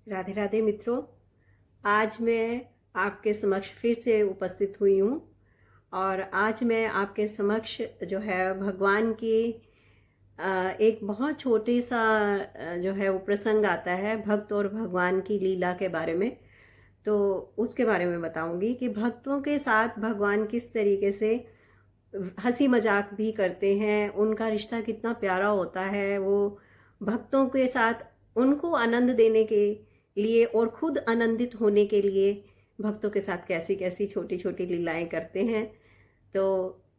राधे राधे मित्रों। आज मैं आपके समक्ष फिर से उपस्थित हुई हूँ और आज मैं आपके समक्ष जो है भगवान की एक बहुत छोटी सा जो है वो प्रसंग आता है भक्त और भगवान की लीला के बारे में। तो उसके बारे में बताऊंगी कि भक्तों के साथ भगवान किस तरीके से हंसी मजाक भी करते हैं, उनका रिश्ता कितना प्यारा होता है। वो भक्तों के साथ उनको आनंद देने के लिए और खुद आनंदित होने के लिए भक्तों के साथ कैसी कैसी छोटी छोटी लीलाएं करते हैं। तो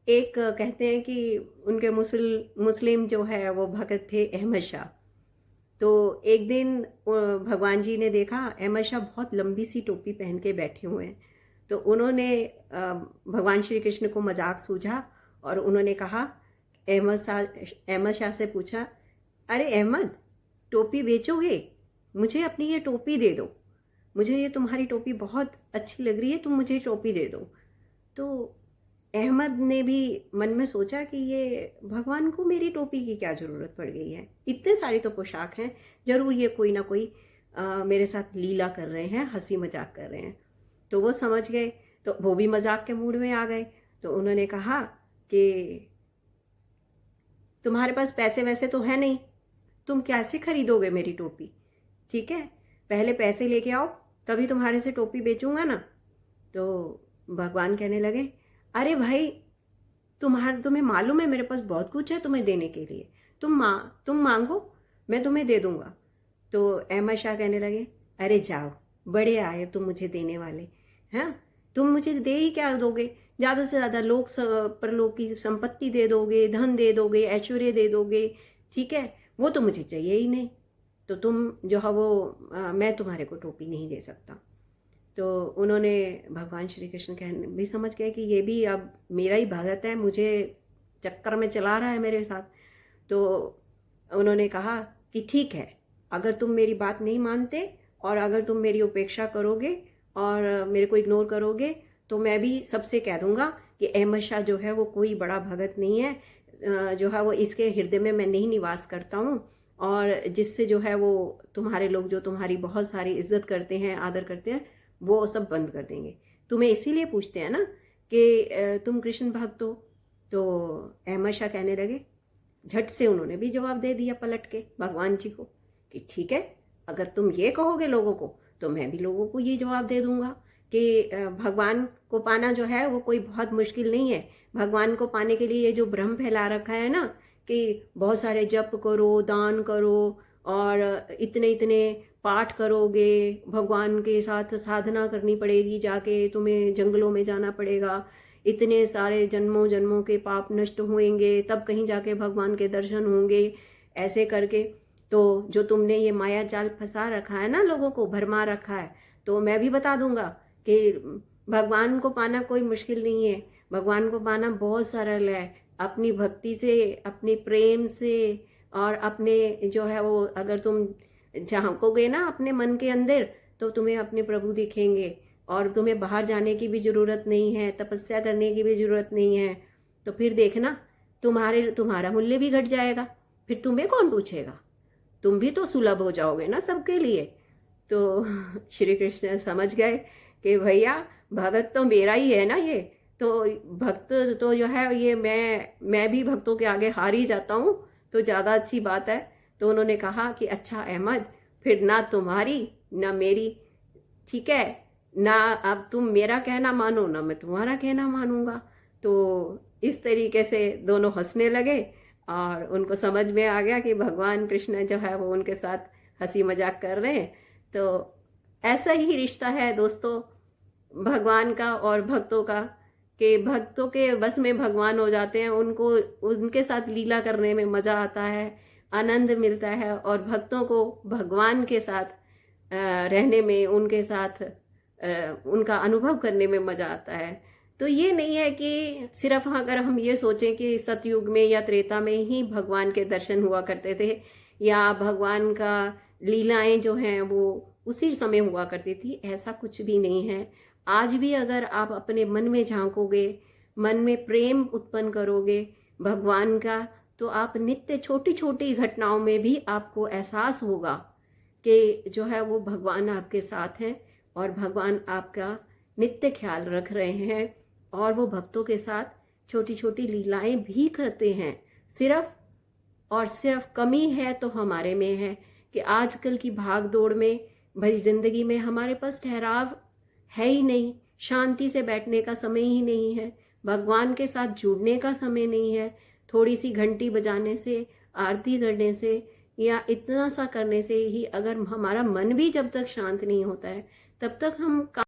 एक कहते हैं कि उनके मुस्लिम जो है वो भगत थे अहमद शाह। तो एक दिन भगवान जी ने देखा अहमद शाह बहुत लंबी सी टोपी पहन के बैठे हुए हैं। तो उन्होंने भगवान श्री कृष्ण को मजाक सूझा और उन्होंने कहा, अहमद शाह से पूछा, अरे अहमद, टोपी बेचोगे? मुझे अपनी ये टोपी दे दो, मुझे ये तुम्हारी टोपी बहुत अच्छी लग रही है, तुम मुझे टोपी दे दो। तो अहमद ने भी मन में सोचा कि ये भगवान को मेरी टोपी की क्या ज़रूरत पड़ गई है, इतने सारी तो पोशाक हैं, ज़रूर ये कोई ना कोई मेरे साथ लीला कर रहे हैं, हंसी मजाक कर रहे हैं। तो वो समझ गए, तो वो भी मजाक के मूड में आ गए। तो उन्होंने कहा कि तुम्हारे पास पैसे वैसे तो है नहीं, तुम कैसे खरीदोगे मेरी टोपी? ठीक है, पहले पैसे लेके आओ, तभी तुम्हारे से टोपी बेचूंगा ना। तो भगवान कहने लगे, अरे भाई, तुम्हें मालूम है मेरे पास बहुत कुछ है तुम्हें देने के लिए, तुम मांगो, मैं तुम्हें दे दूंगा। तो अहमद शाह कहने लगे, अरे जाओ, बड़े आए तुम मुझे देने वाले हैं, तुम मुझे दे ही क्या दोगे? ज़्यादा से ज़्यादा परलोक की संपत्ति दे दोगे, धन दे दोगे, ऐश्वर्य दे दोगे, ठीक है, वो तो मुझे चाहिए ही नहीं। तो तुम जो है वो मैं तुम्हारे को टोपी नहीं दे सकता। तो उन्होंने भगवान श्री कृष्ण कहने भी समझ गए कि ये भी अब मेरा ही भगत है, मुझे चक्कर में चला रहा है मेरे साथ। तो उन्होंने कहा कि ठीक है, अगर तुम मेरी बात नहीं मानते और अगर तुम मेरी उपेक्षा करोगे और मेरे को इग्नोर करोगे, तो मैं भी सबसे कह दूंगा कि अहमद शाह जो है वो कोई बड़ा भगत नहीं है, जो है वो इसके हृदय में मैं नहीं निवास करता हूँ, और जिससे जो है वो तुम्हारे लोग जो तुम्हारी बहुत सारी इज्जत करते हैं, आदर करते हैं, वो सब बंद कर देंगे। तुम्हें इसीलिए पूछते हैं ना कि तुम कृष्ण भक्त हो। तो अहमद शाह कहने लगे, झट से उन्होंने भी जवाब दे दिया पलट के भगवान जी को कि ठीक है, अगर तुम ये कहोगे लोगों को, तो मैं भी लोगों को ये जवाब दे दूंगा कि भगवान को पाना जो है वो कोई बहुत मुश्किल नहीं है। भगवान को पाने के लिए ये जो भ्रम फैला रखा है ना कि बहुत सारे जप करो, दान करो और इतने इतने पाठ करोगे, भगवान के साथ साधना करनी पड़ेगी, जाके तुम्हें जंगलों में जाना पड़ेगा, इतने सारे जन्मों जन्मों के पाप नष्ट होंगे, तब कहीं जाके भगवान के दर्शन होंगे, ऐसे करके। तो जो तुमने ये माया जाल फंसा रखा है ना, लोगों को भरमा रखा है, तो मैं भी बता दूंगा कि भगवान को पाना कोई मुश्किल नहीं है। भगवान को पाना बहुत सरल है। अपनी भक्ति से, अपने प्रेम से और अपने जो है वो अगर तुम झांकोगे ना अपने मन के अंदर, तो तुम्हें अपने प्रभु दिखेंगे और तुम्हें बाहर जाने की भी ज़रूरत नहीं है, तपस्या करने की भी ज़रूरत नहीं है। तो फिर देखना, तुम्हारा मूल्य भी घट जाएगा, फिर तुम्हें कौन पूछेगा, तुम भी तो सुलभ हो जाओगे ना सबके लिए। तो श्री कृष्ण समझ गए कि भैया भगत तो मेरा ही है ना ये, तो भक्त तो जो है ये मैं भी भक्तों के आगे हार ही जाता हूँ, तो ज़्यादा अच्छी बात है। तो उन्होंने कहा कि अच्छा अहमद, फिर ना तुम्हारी ना मेरी, ठीक है ना, अब तुम मेरा कहना मानो ना मैं तुम्हारा कहना मानूंगा। तो इस तरीके से दोनों हंसने लगे और उनको समझ में आ गया कि भगवान कृष्ण जो है वो उनके साथ हंसी मजाक कर रहे हैं। तो ऐसा ही रिश्ता है दोस्तों भगवान का और भक्तों का, कि भक्तों के बस में भगवान हो जाते हैं, उनको उनके साथ लीला करने में मज़ा आता है, आनंद मिलता है, और भक्तों को भगवान के साथ रहने में, उनके साथ उनका अनुभव करने में मज़ा आता है। तो ये नहीं है कि सिर्फ अगर हम ये सोचें कि सतयुग में या त्रेता में ही भगवान के दर्शन हुआ करते थे या भगवान का लीलाएं जो हैं वो उसी समय हुआ करती थी, ऐसा कुछ भी नहीं है। आज भी अगर आप अपने मन में झांकोगे, मन में प्रेम उत्पन्न करोगे भगवान का, तो आप नित्य छोटी छोटी घटनाओं में भी आपको एहसास होगा कि जो है वो भगवान आपके साथ हैं और भगवान आपका नित्य ख्याल रख रहे हैं और वो भक्तों के साथ छोटी छोटी लीलाएं भी करते हैं। सिर्फ और सिर्फ कमी है तो हमारे में है कि आजकल की भाग दौड़ में भरी जिंदगी में हमारे पास ठहराव है ही नहीं, शांति से बैठने का समय ही नहीं है, भगवान के साथ जुड़ने का समय नहीं है। थोड़ी सी घंटी बजाने से, आरती करने से या इतना सा करने से ही अगर हमारा मन भी जब तक शांत नहीं होता है तब तक हम